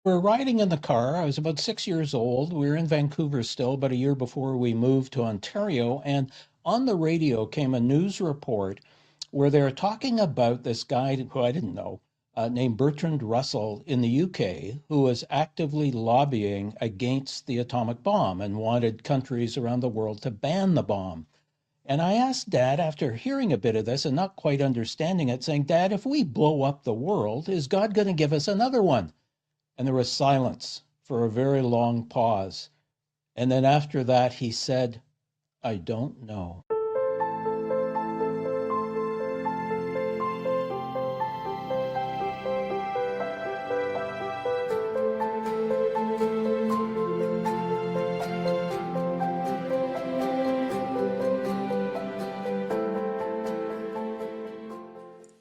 We're riding in the car. I was about 6 years old. We were in Vancouver still, about a year before we moved to Ontario. And on the radio came a news report where they're talking about this guy who I didn't know, named Bertrand Russell in the UK, who was actively lobbying against the atomic bomb and wanted countries around the world to ban the bomb. And I asked Dad, after hearing a bit of this and not quite understanding it, saying, Dad, if we blow up the world, is God going to give us another one? And there was silence for a very long pause. And then after that, he said, I don't know.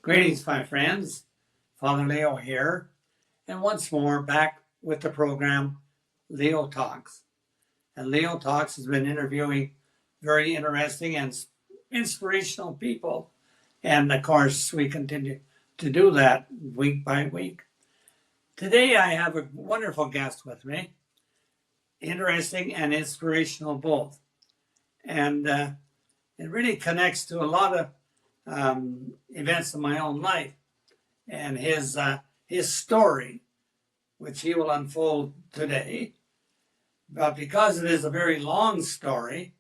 Greetings, my friends. Father Leo here, and once more back with the program Leo Talks. And Leo Talks has been interviewing very interesting and inspirational people. And of course, we continue to do that week by week. Today, I have a wonderful guest with me, interesting and inspirational both. And it really connects to a lot of events in my own life, and his story, which he will unfold today. But because it is a very long story,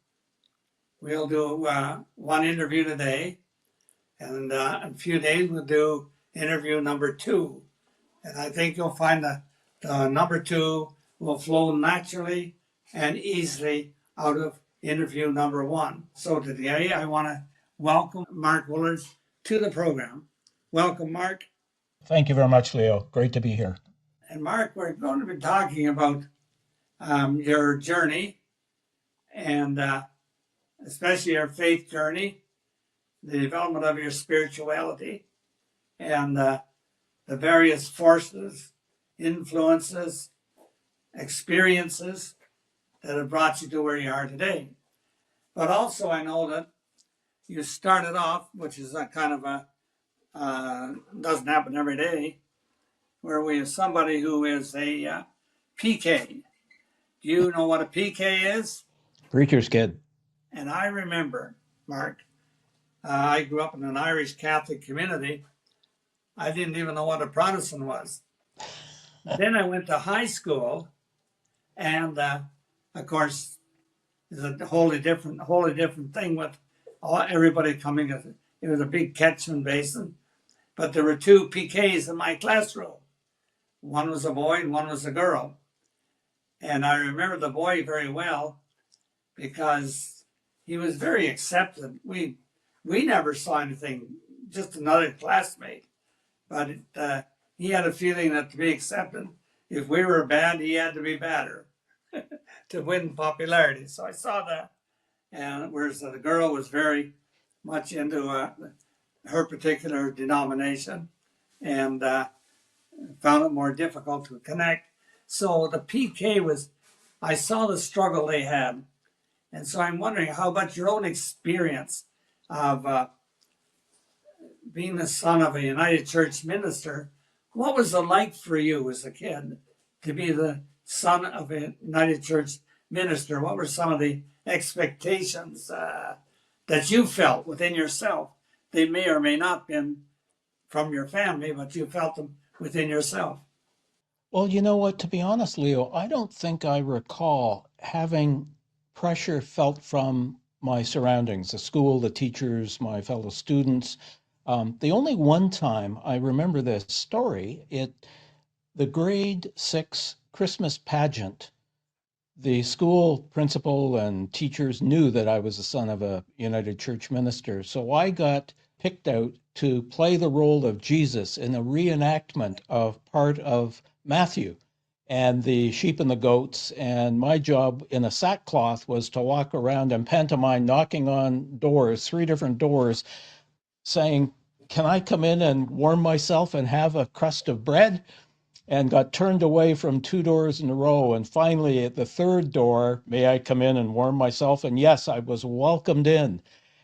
we'll do one interview today, and in a few days we'll do interview number 2. And I think you'll find that number 2 will flow naturally and easily out of interview number 1. So today I want to welcome Mark Willard to the program. Welcome, Mark. Thank you very much, Leo. Great to be here. And Mark, we're going to be talking about your journey, and especially your faith journey, the development of your spirituality, and the various forces, influences, experiences that have brought you to where you are today. But also I know that you started off, which is a kind of a, doesn't happen every day, where we have somebody who is a PK. Do you know what a PK is? Preacher's kid. And I remember, Mark, I grew up in an Irish Catholic community. I didn't even know what a Protestant was. Then I went to high school, and of course, it's a wholly different thing with everybody coming. It was a big catchment basin, but there were 2 PKs in my classroom. One was a boy and one was a girl. And I remember the boy very well because he was very accepted. We never saw anything, just another classmate. But he had a feeling that to be accepted, if we were bad, he had to be badder to win popularity. So I saw that. And whereas the girl was very much into her particular denomination, and found it more difficult to connect. So the PK was, I saw the struggle they had. And so I'm wondering, how about your own experience of being the son of a United Church minister? What was it like for you as a kid to be the son of a United Church minister? What were some of the expectations that you felt within yourself? They may or may not have been from your family, but you felt them within yourself. Well, you know what? To be honest, Leo, I don't think I recall having pressure felt from my surroundings, the school, the teachers, my fellow students. The only one time I remember this story, the grade 6 Christmas pageant. The school principal and teachers knew that I was the son of a United Church minister, so I got picked out to play the role of Jesus in a reenactment of part of Matthew and the sheep and the goats. And my job in a sackcloth was to walk around and pantomime, knocking on doors, 3 different doors, saying, can I come in and warm myself and have a crust of bread? And got turned away from 2 doors in a row. And finally, at the 3rd door, may I come in and warm myself? And yes, I was welcomed in.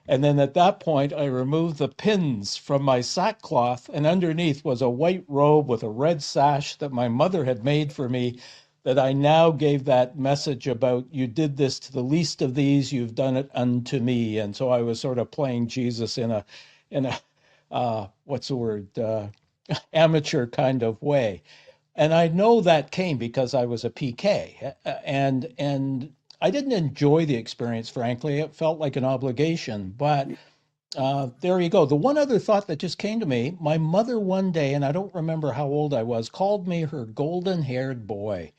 And then at that point, I removed the pins from my sackcloth, and underneath was a white robe with a red sash that my mother had made for me. That I now gave that message about, you did this to the least of these, you've done it unto me. And so I was sort of playing Jesus in a what's the word, amateur kind of way. And I know that came because I was a PK, and I didn't enjoy the experience, frankly. It felt like an obligation, but there you go. The one other thought that just came to me, my mother one day, and I don't remember how old I was, called me her golden-haired boy.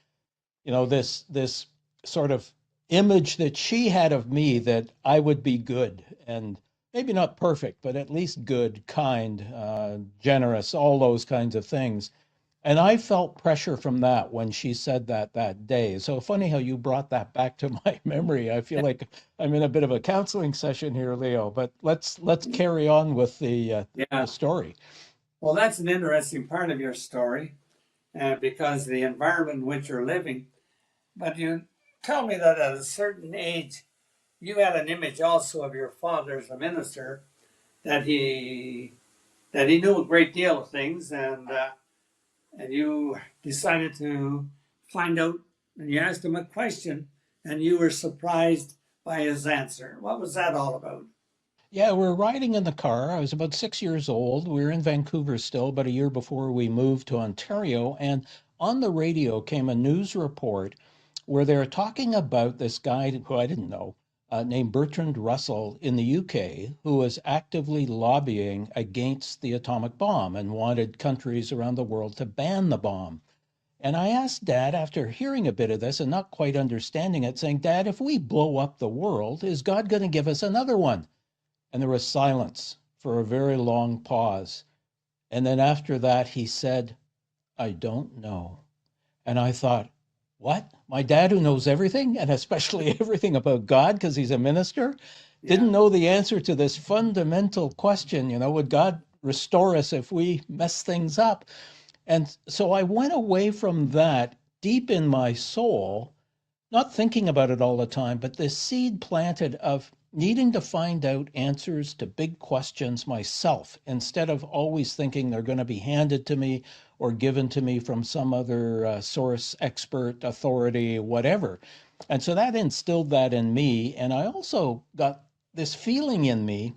This sort of image that she had of me, that I would be good and maybe not perfect, but at least good, kind, generous, all those kinds of things. And I felt pressure from that when she said that that day. So funny how you brought that back to my memory. I feel like I'm in a bit of a counseling session here, Leo, but let's carry on with the Yeah. story. Well, that's an interesting part of your story, because the environment in which you're living. But you tell me that at a certain age, you had an image also of your father as a minister, that he knew a great deal of things, and you decided to find out, and you asked him a question, and you were surprised by his answer. What was that all about? Yeah, we're riding in the car. I was about 6 years old. We were in Vancouver still, about a year before we moved to Ontario. And on the radio came a news report where they're talking about this guy who I didn't know, named Bertrand Russell in the UK, who was actively lobbying against the atomic bomb and wanted countries around the world to ban the bomb. And I asked Dad, after hearing a bit of this and not quite understanding it, saying, Dad, if we blow up the world, is God going to give us another one? And there was silence for a very long pause. And then after that, he said, I don't know. And I thought, what? My dad, who knows everything, and especially everything about God because he's a minister, Yeah. didn't know the answer to this fundamental question, would God restore us if we mess things up? And so I went away from that deep in my soul, not thinking about it all the time, but this seed planted of needing to find out answers to big questions myself instead of always thinking they're going to be handed to me or given to me from some other source, expert, authority, whatever. And so that instilled that in me. And I also got this feeling in me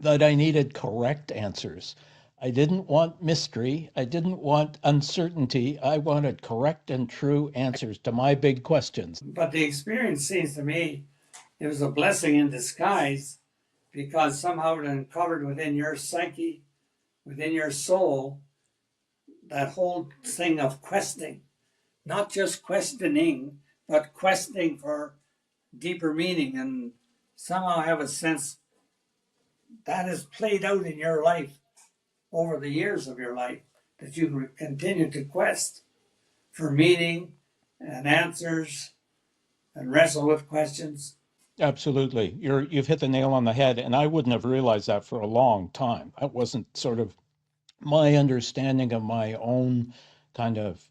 that I needed correct answers. I didn't want mystery. I didn't want uncertainty. I wanted correct and true answers to my big questions. But the experience seems to me it was a blessing in disguise, because somehow it uncovered within your psyche, within your soul, that whole thing of questing, not just questioning, but questing for deeper meaning, and somehow have a sense that has played out in your life over the years of your life, that you continue to quest for meaning and answers and wrestle with questions. Absolutely. You've hit the nail on the head, and I wouldn't have realized that for a long time. That wasn't sort of my understanding of my own kind of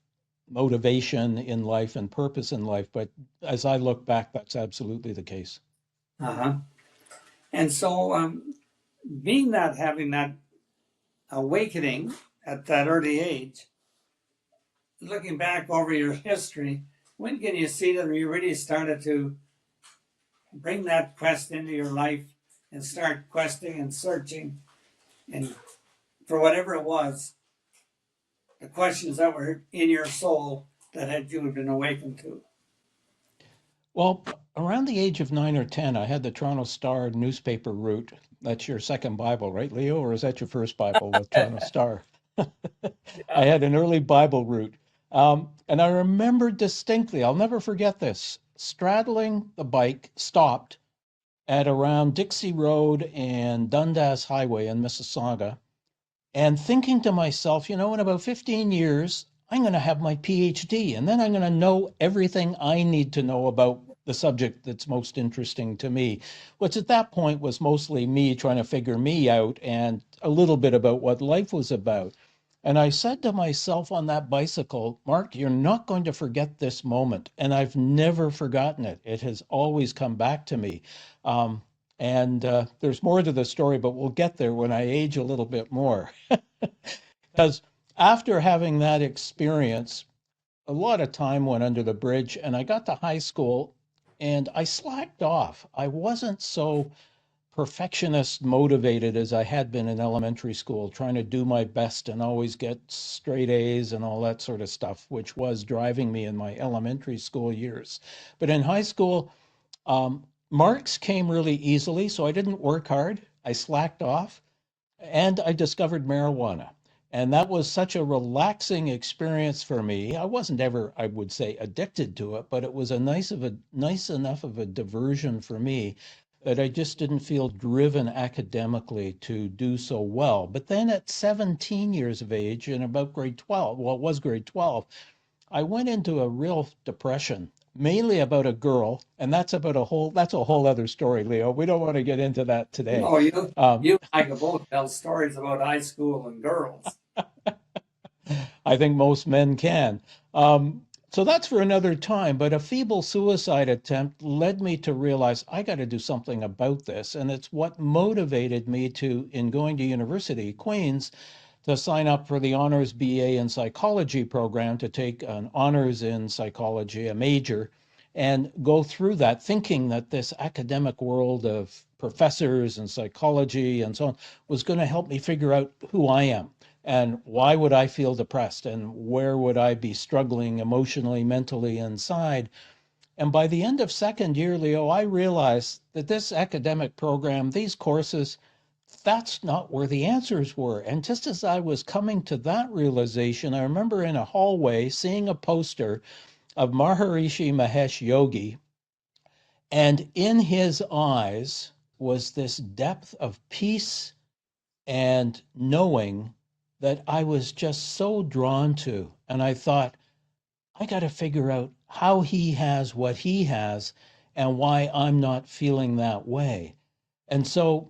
motivation in life and purpose in life. But as I look back, that's absolutely the case. Uh-huh. And so, being that, having that awakening at that early age, looking back over your history, when can you see that you really started to bring that quest into your life and start questing and searching and for whatever it was, the questions that were in your soul that had you been awakened to? Well, around the age of 9 or 10, I had the Toronto Star newspaper route. That's your second Bible, right, Leo? Or is that your first Bible, the Toronto Star? I Yeah. had an early Bible route. And I remember distinctly, I'll never forget this, straddling the bike, stopped at around Dixie Road and Dundas Highway in Mississauga, and thinking to myself, in about 15 years, I'm going to have my PhD, and then I'm going to know everything I need to know about the subject that's most interesting to me, which at that point was mostly me trying to figure me out and a little bit about what life was about. And I said to myself on that bicycle, Mark, you're not going to forget this moment. And I've never forgotten it. It has always come back to me. Um, And there's more to the story, but we'll get there when I age a little bit more. Because after having that experience, a lot of time went under the bridge, and I got to high school and I slacked off. I wasn't so perfectionist motivated as I had been in elementary school, trying to do my best and always get straight A's and all that sort of stuff, which was driving me in my elementary school years. But in high school, marks came really easily, so I didn't work hard. I slacked off and I discovered marijuana. And that was such a relaxing experience for me. I wasn't ever, I would say, addicted to it, but it was a nice enough of a diversion for me that I just didn't feel driven academically to do so well. But then at 17 years of age, in about grade 12, well, it was grade 12, I went into a real depression, mainly about a girl, and that's a whole other story, Leo. We don't want to get into that today. No, you Um, you and I could both tell stories about high school and girls. I think most men can. So that's for another time, but a feeble suicide attempt led me to realize I got to do something about this. And it's what motivated me to, in going to university, Queen's, to sign up for the honors BA in psychology program, to take an honors in psychology, a major, and go through that thinking that this academic world of professors and psychology and so on was going to help me figure out who I am and why would I feel depressed and where would I be struggling emotionally, mentally inside. And by the end of second year, Leo, I realized that this academic program, these courses, that's not where the answers were. And just as I was coming to that realization, I remember in a hallway seeing a poster of Maharishi Mahesh Yogi, and in his eyes was this depth of peace and knowing that I was just so drawn to. And I thought, I got to figure out how he has what he has and why I'm not feeling that way. And so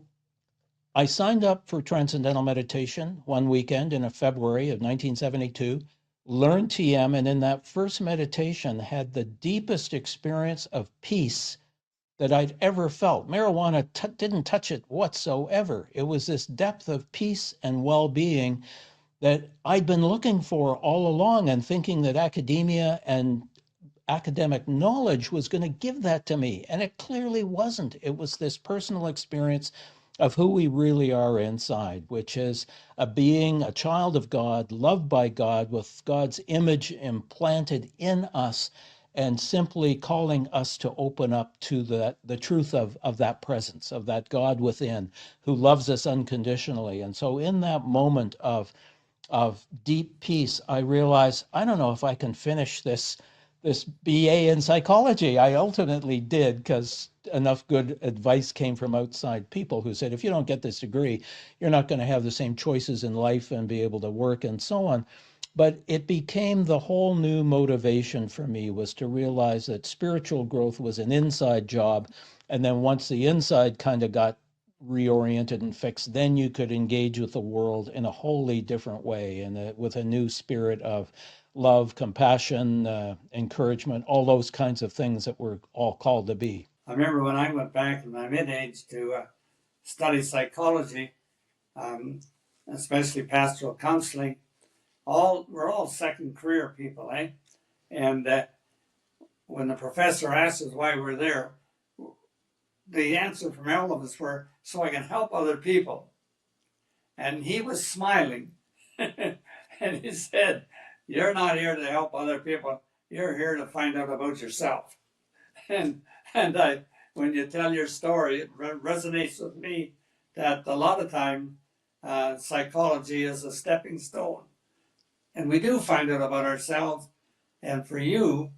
I signed up for Transcendental Meditation one weekend in February of 1972, learned TM, and in that first meditation had the deepest experience of peace that I'd ever felt. Marijuana didn't touch it whatsoever. It was this depth of peace and well-being that I'd been looking for all along and thinking that academia and academic knowledge was going to give that to me. And it clearly wasn't. It was this personal experience of who we really are inside, which is a being, a child of God, loved by God, with God's image implanted in us, and simply calling us to open up to the truth of that presence, of that God within who loves us unconditionally. And so in that moment of deep peace, I realized I don't know if I can finish this BA in psychology. I ultimately did because enough good advice came from outside people who said, if you don't get this degree, you're not going to have the same choices in life and be able to work and so on. But it became the whole new motivation for me was to realize that spiritual growth was an inside job. And then once the inside kind of got reoriented and fixed, then you could engage with the world in a wholly different way and with a new spirit of love, compassion, encouragement, all those kinds of things that we're all called to be. I remember when I went back in my mid-age to study psychology, um, especially pastoral counseling. We're all second career people, eh? And when the professor asked us why we're there, the answer from all of us were so I can help other people. And he was smiling, and he said, "You're not here to help other people. You're here to find out about yourself." And when you tell your story, it resonates with me that a lot of time psychology is a stepping stone, and we do find out about ourselves. And for you,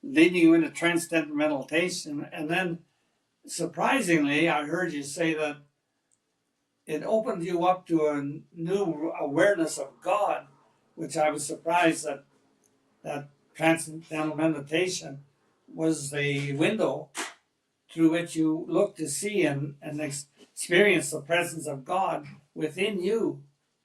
leading you into transcendental meditation, and then surprisingly, I heard you say that it opened you up to a new awareness of God, which I was surprised that transcendental meditation was the window through which you look to see and experience the presence of God within you.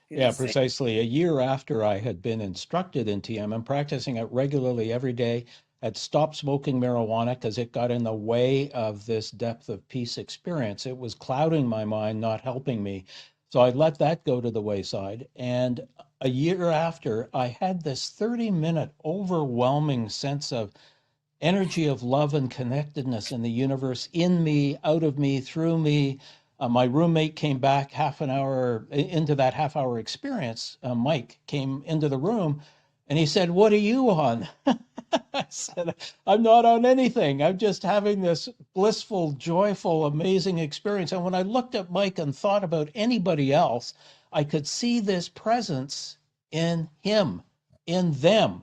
Yeah, precisely. A year after I had been instructed in TM and practicing it regularly every day, had stopped smoking marijuana because it got in the way of this depth of peace experience. It was clouding my mind, not helping me. So I let that go to the wayside. And a year after, I had this 30-minute overwhelming sense of energy of love and connectedness in the universe, in me, out of me, through me. My roommate came back half an hour into that half-hour experience. Mike came into the room and he said, "What are you on?" I said, "I'm not on anything. I'm just having this blissful, joyful, amazing experience." And when I looked at Mike and thought about anybody else, I could see this presence in him, in them.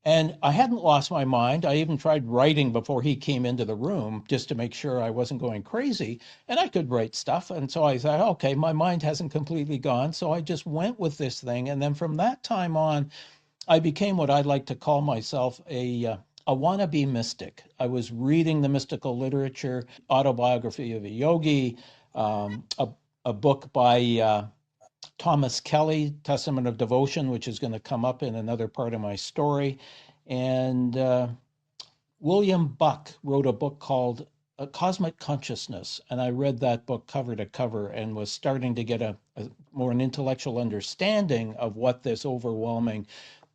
And I hadn't lost my mind. I even tried writing before he came into the room just to make sure I wasn't going crazy. And I could write stuff. And so I thought, okay, my mind hasn't completely gone. So I just went with this thing. And then from that time on, I became what I'd like to call myself a wannabe mystic. I was reading the mystical literature, Autobiography of a Yogi, a book by Thomas Kelly, Testament of Devotion, which is going to come up in another part of my story. And William Buck wrote a book called Cosmic Consciousness. And I read that book cover to cover and was starting to get a more an intellectual understanding of what this overwhelming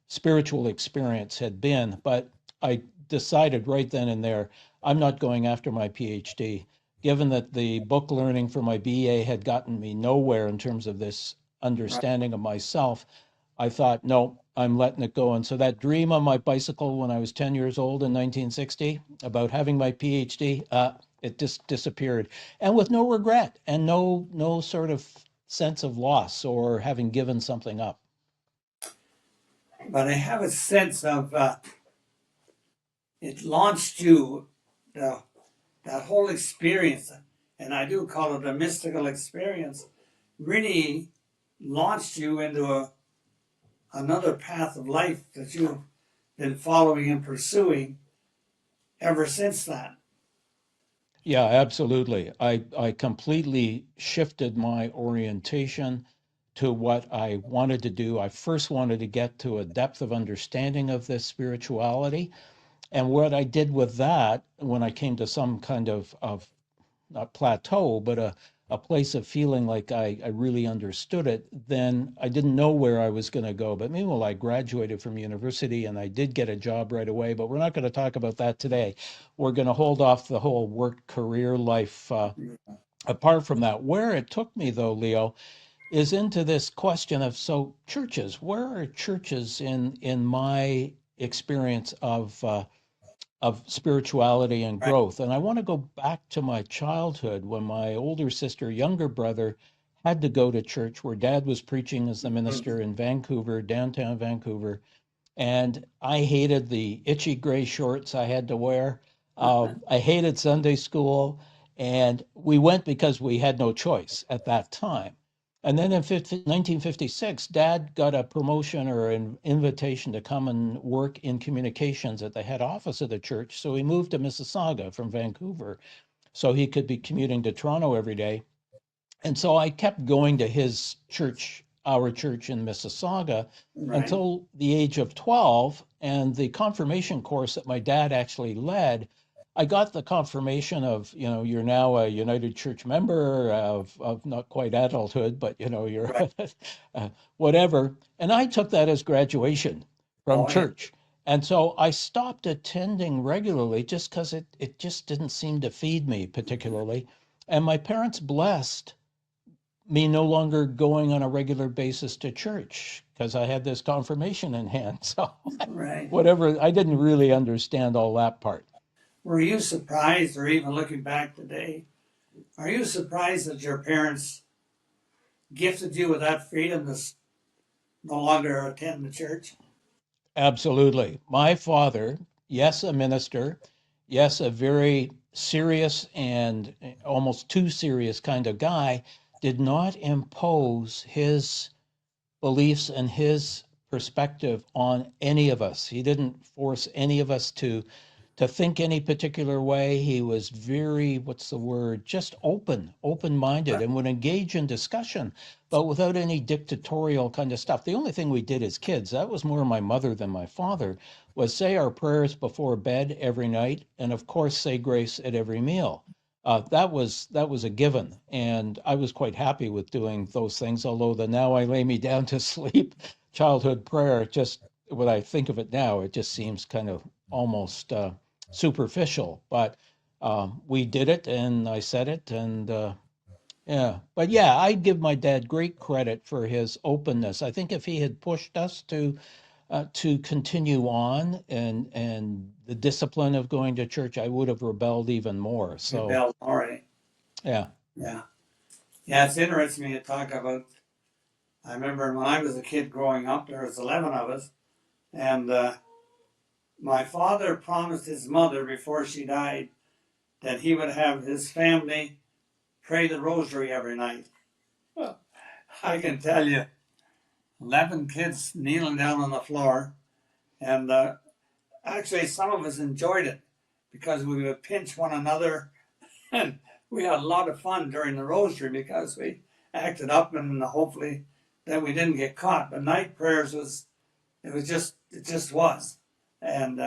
spiritual experience had been. But I decided right then and there, I'm not going after my PhD. Given that the book learning for my BA had gotten me nowhere in terms of this Right. understanding of myself, I thought, no, I'm letting it go. And so that dream on my bicycle when I was 10 years old in 1960 about having my PhD, it just disappeared. And with no regret and no sort of sense of loss or having given something up. But I have a sense of it launched you, the, that whole experience, and I do call it a mystical experience, really launched you into another path of life that you've been following and pursuing ever since that. Yeah, absolutely. I completely shifted my orientation to what I wanted to do. I first wanted to get to a depth of understanding of this spirituality. And what I did with that, when I came to some kind of not plateau, but a place of feeling like I really understood it, then I didn't know where I was going to go. But meanwhile, I graduated from university and I did get a job right away. But we're not going to talk about that today. We're going to hold off the whole work career life apart from that. Where it took me, though, Leo, is into this question of so churches. Where are churches in my experience of spirituality and Right. growth. And I want to go back to my childhood when my older sister, younger brother, had to go to church where dad was preaching as the minister in Vancouver, downtown Vancouver. And I hated the itchy gray shorts I had to wear. I hated Sunday school. And we went because we had no choice at that time. And then in 1956, Dad got a promotion or an invitation to come and work in communications at the head office of the church. So he moved to Mississauga from Vancouver so he could be commuting to Toronto every day. And so I kept going to his church, our church in Mississauga, Right. until the age of 12. And the confirmation course that my dad actually led, I got the confirmation of, you're now a United Church member of not quite adulthood, but, you're Right. whatever. And I took that as graduation from Oh, yeah. church. And so I stopped attending regularly just because it just didn't seem to feed me particularly. And my parents blessed me no longer going on a regular basis to church because I had this confirmation in hand. So Right. whatever, I didn't really understand all that part. Were you surprised, or even looking back today, are you surprised that your parents gifted you with that freedom to no longer attend the church? Absolutely. My father, yes, a minister, yes, a very serious and almost too serious kind of guy, did not impose his beliefs and his perspective on any of us. He didn't force any of us to to think any particular way. He was very, what's the word, just open-minded, and would engage in discussion, but without any dictatorial kind of stuff. The only thing we did as kids, that was more my mother than my father, was say our prayers before bed every night, and of course say grace at every meal. That was a given, and I was quite happy with doing those things. Although the now I lay me down to sleep childhood prayer, just when I think of it now, it just seems kind of almost superficial. But we did it, and I said it, and yeah. But yeah, I give my dad great credit for his openness. I think if he had pushed us to continue on and the discipline of going to church, I would have rebelled even more. So Rebelled. All right. yeah. Yeah. Yeah, it's interesting to talk about. I remember when I was a kid growing up, there was 11 of us, and my father promised his mother before she died that he would have his family pray the rosary every night. I can tell you, 11 kids kneeling down on the floor, and actually some of us enjoyed it because we would pinch one another, and we had a lot of fun during the rosary because we acted up and hopefully that we didn't get caught. But night prayers was, it just was. And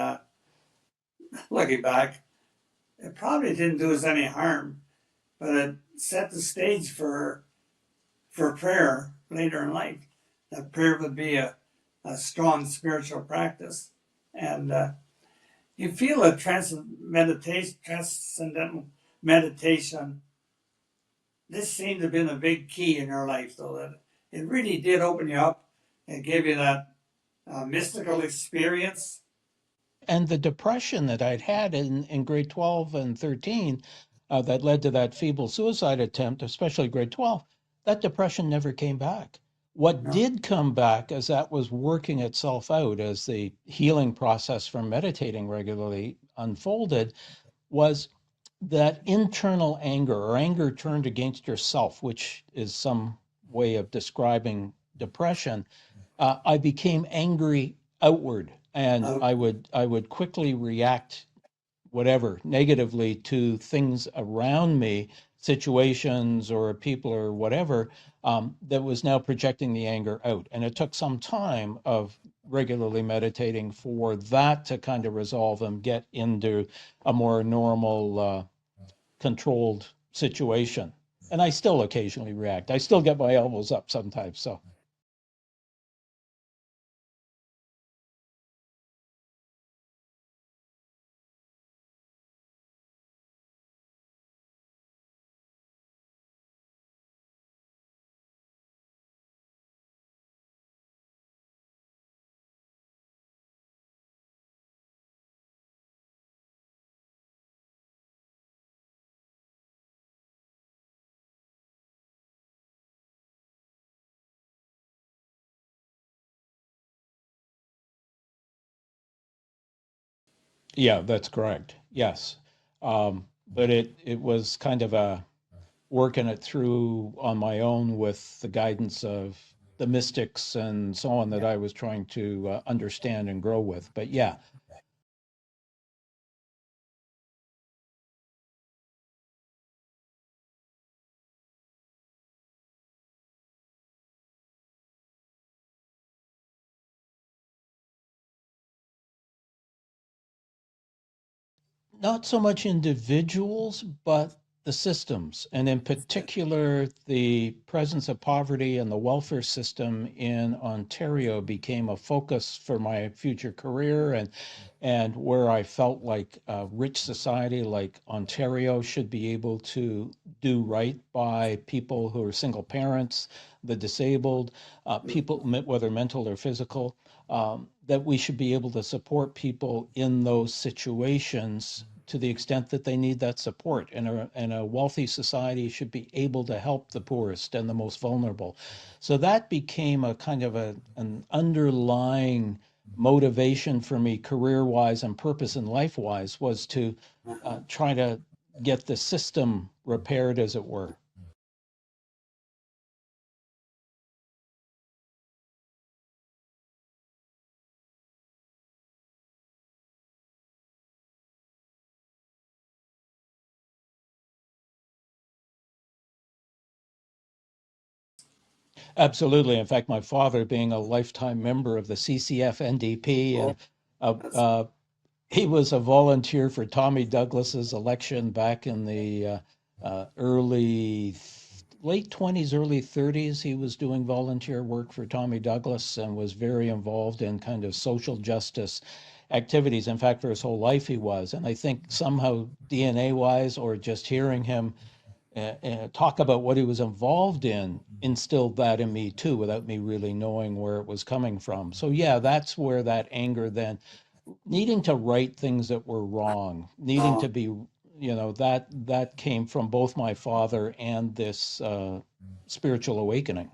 looking back, it probably didn't do us any harm, but it set the stage for prayer later in life. That prayer would be a strong spiritual practice. And you feel a transcendental meditation. This seemed to have been a big key in your life, though, that it really did open you up and give you that mystical experience. And the depression that I'd had in grade 12 and 13 that led to that feeble suicide attempt, especially grade 12, that depression never came back. What No, did come back as that was working itself out, as the healing process from meditating regularly unfolded, was that internal anger or anger turned against yourself, which is some way of describing depression. I became angry outward, and no, I would quickly react whatever negatively to things around me, situations or people or whatever, that was now projecting the anger out. And it took some time of regularly meditating for that to kind of resolve and get into a more normal, controlled situation. And I still occasionally react. I still get my elbows up sometimes. So yeah, that's correct. Yes. But it was kind of a working it through on my own with the guidance of the mystics and so on that yeah. I was trying to understand and grow with. But yeah, not so much individuals, but the systems, and in particular, the presence of poverty and the welfare system in Ontario became a focus for my future career, and where I felt like a rich society like Ontario should be able to do right by people who are single parents, the disabled, people, whether mental or physical, that we should be able to support people in those situations to the extent that they need that support. And a wealthy society should be able to help the poorest and the most vulnerable. So that became a kind of an underlying motivation for me, career wise and purpose in life wise, was to try to get the system repaired, as it were. Absolutely. In fact, my father, being a lifetime member of the CCF NDP, Oh, and uh, that's uh, he was a volunteer for Tommy Douglas's election back in the early, late 20s, early 30s. He was doing volunteer work for Tommy Douglas and was very involved in kind of social justice activities. In fact, for his whole life, he was. And I think somehow DNA wise, or just hearing him talk about what he was involved in instilled that in me too, without me really knowing where it was coming from. So, yeah, that's where that anger then, needing to right things that were wrong, needing oh, to be, that came from both my father and this spiritual awakening.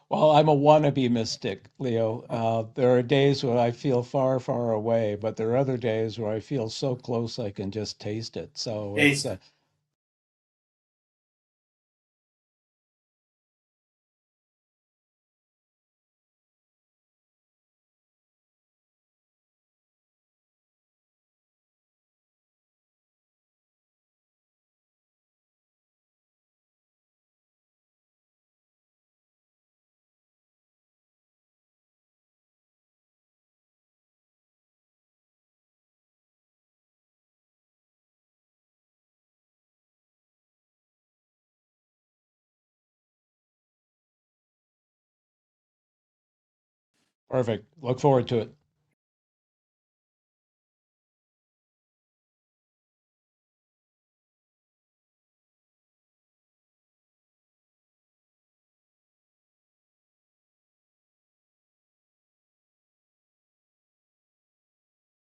Well, I'm a wannabe mystic, Leo. There are days where I feel far, far away, but there are other days where I feel so close I can just taste it. So it's taste it. perfect. Look forward to it.